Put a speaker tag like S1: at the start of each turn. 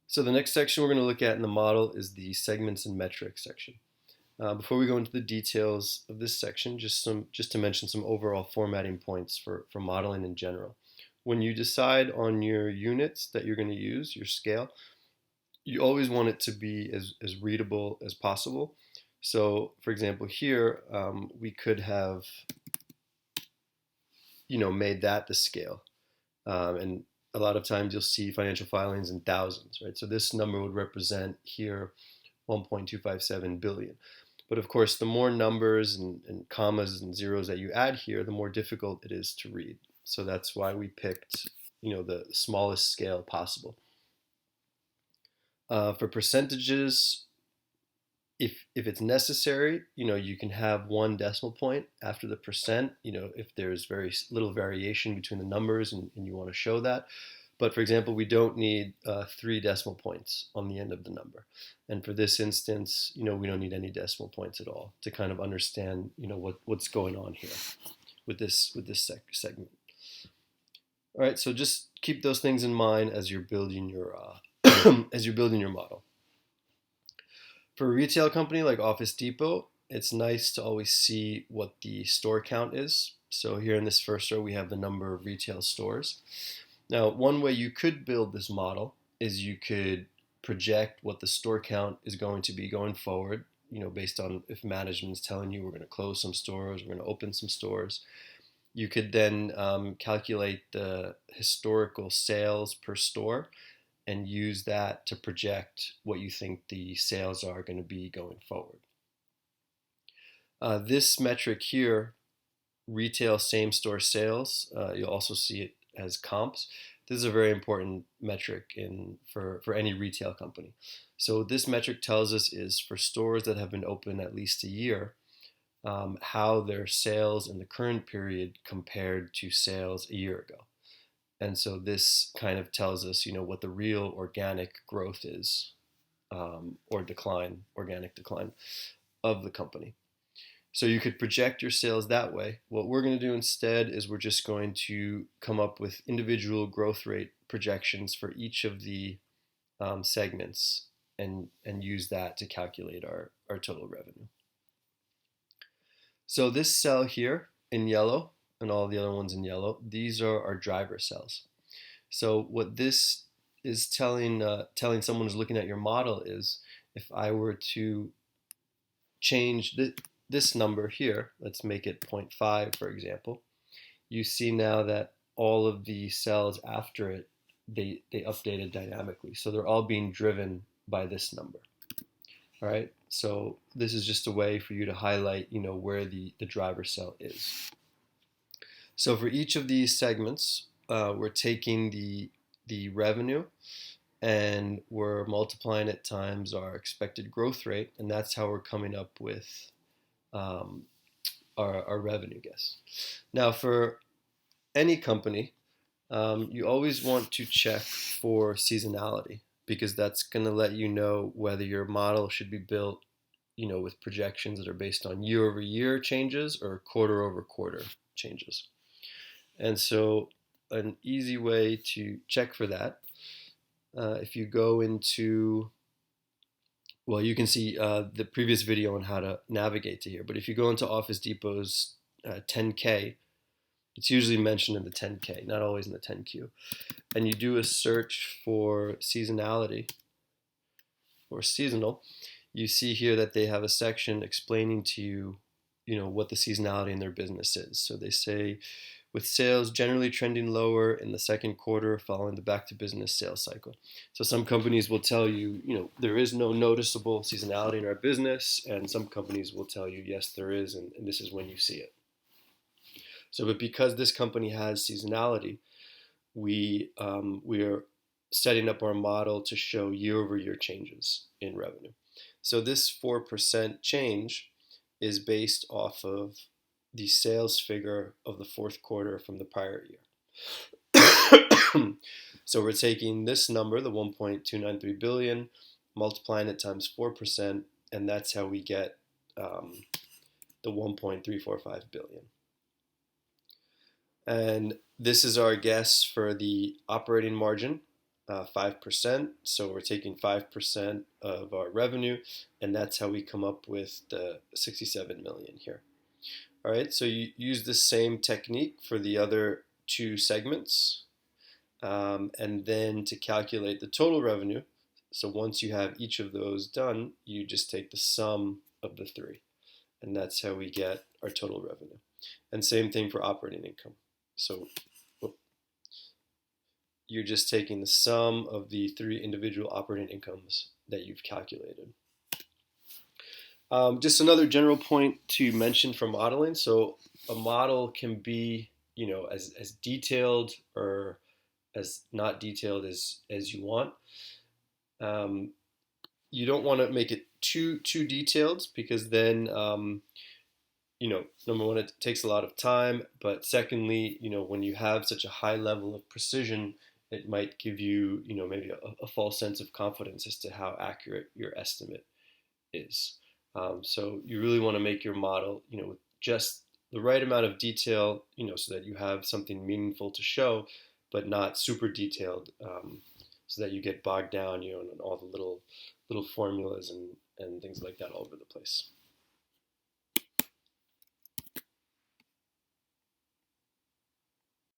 S1: So the next section we're going to look at in the model is the segments and metrics section. Before we go into the details of this section, just to mention some overall formatting points for modeling in general. When you decide on your units that you're going to use, your scale, you always want it to be as readable as possible. So, for example, here we could have made that the scale, and a lot of times you'll see financial filings in thousands, right? So this number would represent here 1.257 billion. But of course, the more numbers and commas and zeros that you add here, the more difficult it is to read. So that's why we picked, the smallest scale possible. For percentages, if it's necessary, you can have one decimal point after the percent, if there's very little variation between the numbers and you want to show that. But for example, we don't need 3 decimal points on the end of the number. And for this instance, we don't need any decimal points at all to kind of understand, what's going on here with this segment. All right, so just keep those things in mind as you're building your as you're building your model. For a retail company like Office Depot, it's nice to always see what the store count is. So here in this first row, we have the number of retail stores. Now, one way you could build this model is you could project what the store count is going to be going forward, based on if management is telling you we're going to close some stores, we're going to open some stores. You could then calculate the historical sales per store and use that to project what you think the sales are going to be going forward. This metric here, retail same-store sales, you'll also see it as comps. This is a very important metric for any retail company. So this metric tells us is for stores that have been open at least a year, how their sales in the current period compared to sales a year ago. And so this kind of tells us, what the real organic growth is, or organic decline of the company. So you could project your sales that way. What we're going to do instead is we're just going to come up with individual growth rate projections for each of the segments and use that to calculate our total revenue. So this cell here in yellow and all the other ones in yellow, these are our driver cells. So what this is telling someone who's looking at your model is, if I were to change this number here, let's make it 0.5 for example, you see now that all of the cells after it, they updated dynamically. So they're all being driven by this number. All right, so this is just a way for you to highlight, where the driver cell is. So for each of these segments, we're taking the revenue and we're multiplying it times our expected growth rate, and that's how we're coming up with our revenue guess. Now, for any company, you always want to check for seasonality, because that's going to let you know whether your model should be built, with projections that are based on year-over-year changes or quarter-over-quarter changes. And so an easy way to check for that, if you go into, well, you can see the previous video on how to navigate to here, but if you go into Office Depot's 10K, it's usually mentioned in the 10K, not always in the 10Q. And you do a search for seasonality or seasonal, you see here that they have a section explaining to you, what the seasonality in their business is. So they say, with sales generally trending lower in the second quarter following the back to business sales cycle. So some companies will tell you, there is no noticeable seasonality in our business, and some companies will tell you, yes, there is, and this is when you see it. So, but because this company has seasonality, we are setting up our model to show year-over-year changes in revenue. So this 4% change is based off of the sales figure of the fourth quarter from the prior year. So we're taking this number, the 1.293 billion, multiplying it times 4%, and that's how we get the 1.345 billion. And this is our guess for the operating margin 5%. So we're taking 5% of our revenue, and that's how we come up with the 67 million here. All right, so you use the same technique for the other two segments. And then to calculate the total revenue, so once you have each of those done, you just take the sum of the three. And that's how we get our total revenue. And same thing for operating income. So you're just taking the sum of the three individual operating incomes that you've calculated. Just another general point to mention for modeling. So a model can be, as detailed or as not detailed as you want. You don't want to make it too detailed, because then number one, it takes a lot of time, but secondly, when you have such a high level of precision, it might give you, maybe a false sense of confidence as to how accurate your estimate is. So you really want to make your model, with just the right amount of detail, so that you have something meaningful to show, but not super detailed, so that you get bogged down, in all the little formulas and things like that all over the place.